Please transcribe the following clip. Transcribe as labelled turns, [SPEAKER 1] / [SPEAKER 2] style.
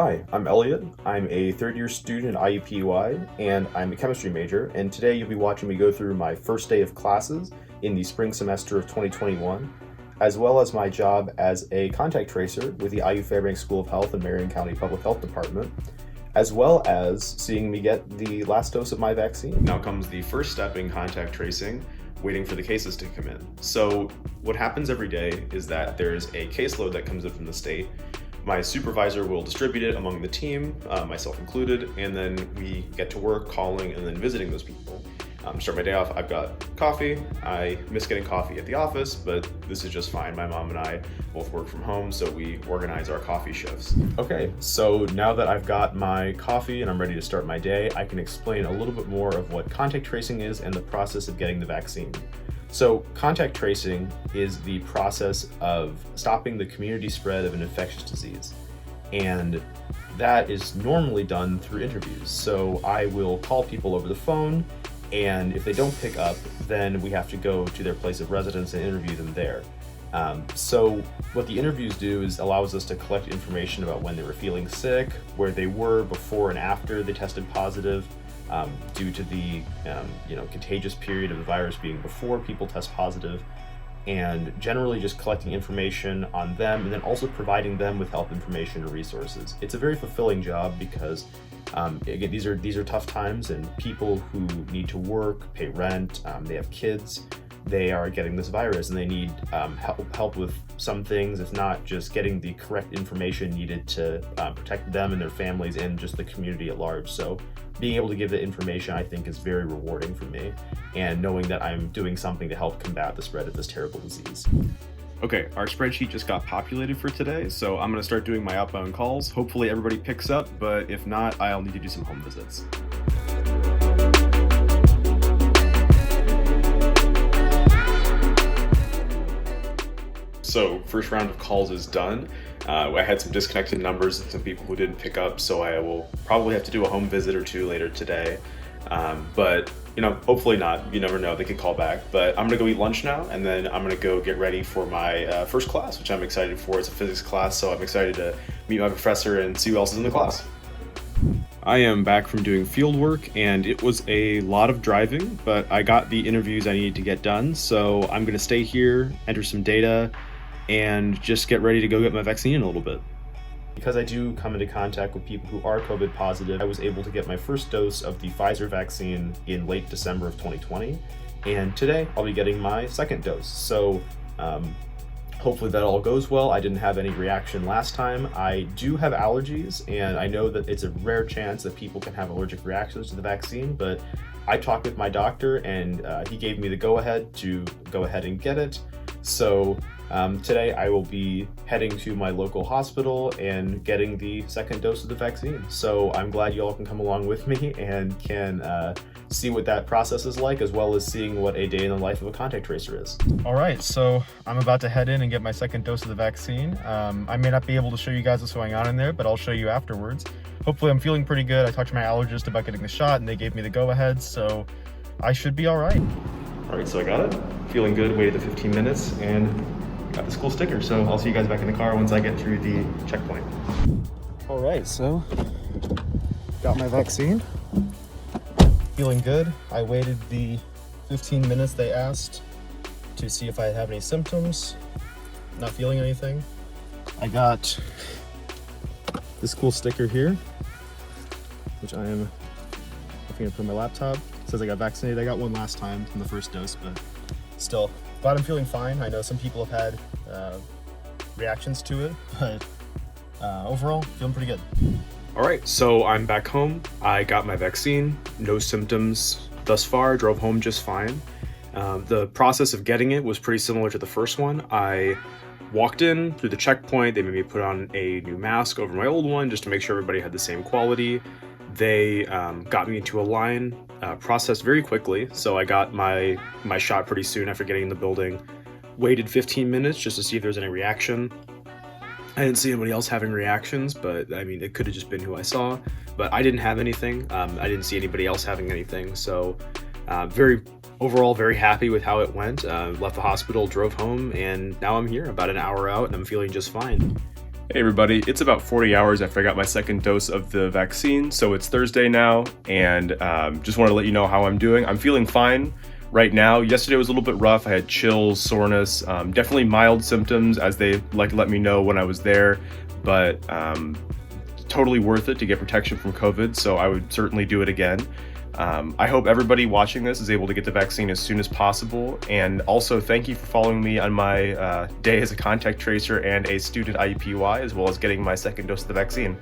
[SPEAKER 1] Hi, I'm Elliot. I'm a third-year student at IUPUI, and I'm a chemistry major, and today you'll be watching me go through my first day of classes in the spring semester of 2021, as well as my job as a contact tracer with the IU Fairbanks School of Health and Marion County Public Health Department, as well as seeing me get the last dose of my vaccine. Now comes the first step in contact tracing, waiting for the cases to come in. So what happens every day is that there's a caseload that comes in from the state. My supervisor will distribute it among the team, myself included, and then we get to work calling and then visiting those people. Start my day off, I've got coffee. I miss getting coffee at the office, but this is just fine. My mom and I both work from home, so we organize our coffee shifts. Okay, so now that I've got my coffee and I'm ready to start my day, I can explain a little bit more of what contact tracing is and the process of getting the vaccine. So contact tracing is the process of stopping the community spread of an infectious disease. And that is normally done through interviews. So I will call people over the phone, and if they don't pick up, then we have to go to their place of residence and interview them there. So what the interviews do is allows us to collect information about when they were feeling sick, where they were before and after they tested positive, due to the contagious period of the virus being before people test positive, and generally just collecting information on them and then also providing them with health information and resources. It's a very fulfilling job because again, these are tough times, and people who need to work, pay rent, they have kids, they are getting this virus and they need help with some things, if not just getting the correct information needed to protect them and their families and just the community at large. So being able to give the information, I think, is very rewarding for me, and knowing that I'm doing something to help combat the spread of this terrible disease. Okay, our spreadsheet just got populated for today, so I'm going to start doing my outbound calls. Hopefully everybody picks up, but if not, I'll need to do some home visits. So first round of calls is done. I had some disconnected numbers and some people who didn't pick up, so I will probably have to do a home visit or two later today. But hopefully not. You never know, they could call back. But I'm gonna go eat lunch now, and then I'm gonna go get ready for my first class, which I'm excited for. It's a physics class, so I'm excited to meet my professor and see who else is in the class. I am back from doing field work, and it was a lot of driving, but I got the interviews I needed to get done, so I'm gonna stay here, enter some data, and just get ready to go get my vaccine in a little bit. Because I do come into contact with people who are COVID positive, I was able to get my first dose of the Pfizer vaccine in late December of 2020, and today I'll be getting my second dose. So hopefully that all goes well. I didn't have any reaction last time. I do have allergies, and I know that it's a rare chance that people can have allergic reactions to the vaccine, but I talked with my doctor, and he gave me the go-ahead to go ahead and get it. So today I will be heading to my local hospital and getting the second dose of the vaccine. So I'm glad you all can come along with me and can see what that process is like, as well as seeing what a day in the life of a contact tracer is. All right, so I'm about to head in and get my second dose of the vaccine. I may not be able to show you guys what's going on in there, but I'll show you afterwards. Hopefully I'm feeling pretty good. I talked to my allergist about getting the shot, and they gave me the go-ahead, so I should be all right. All right, so I got it. Feeling good, waited the 15 minutes, and got this cool sticker. So I'll see you guys back in the car once I get through the checkpoint. All right, so got my vaccine. Feeling good. I waited the 15 minutes they asked to see if I have any symptoms. Not feeling anything. I got this cool sticker here, which I am looking to put on my laptop. It says I got vaccinated. I got one last time from the first dose, but still, glad I'm feeling fine. I know some people have had reactions to it, but overall, feeling pretty good. All right, so I'm back home. I got my vaccine, no symptoms thus far, drove home just fine. The process of getting it was pretty similar to the first one. I walked in through the checkpoint. They made me put on a new mask over my old one just to make sure everybody had the same quality. They got me into a line, processed very quickly, so I got my shot pretty soon after getting in the building. Waited 15 minutes just to see if there's any reaction. I didn't see anybody else having reactions, but I mean, it could have just been who I saw, but I didn't have anything. I didn't see anybody else having anything, so overall very happy with how it went. Left the hospital, drove home, and now I'm here about an hour out, and I'm feeling just fine.
[SPEAKER 2] Hey everybody, it's about 40 hours after I got my second dose of the vaccine, so it's Thursday now, and just want to let you know how I'm doing. I'm feeling fine right now. Yesterday was a little bit rough. I had chills, soreness, definitely mild symptoms as they let me know when I was there, but totally worth it to get protection from COVID, so I would certainly do it again. I hope everybody watching this is able to get the vaccine as soon as possible. And also thank you for following me on my day as a contact tracer and a student at IUPUI, as well as getting my second dose of the vaccine.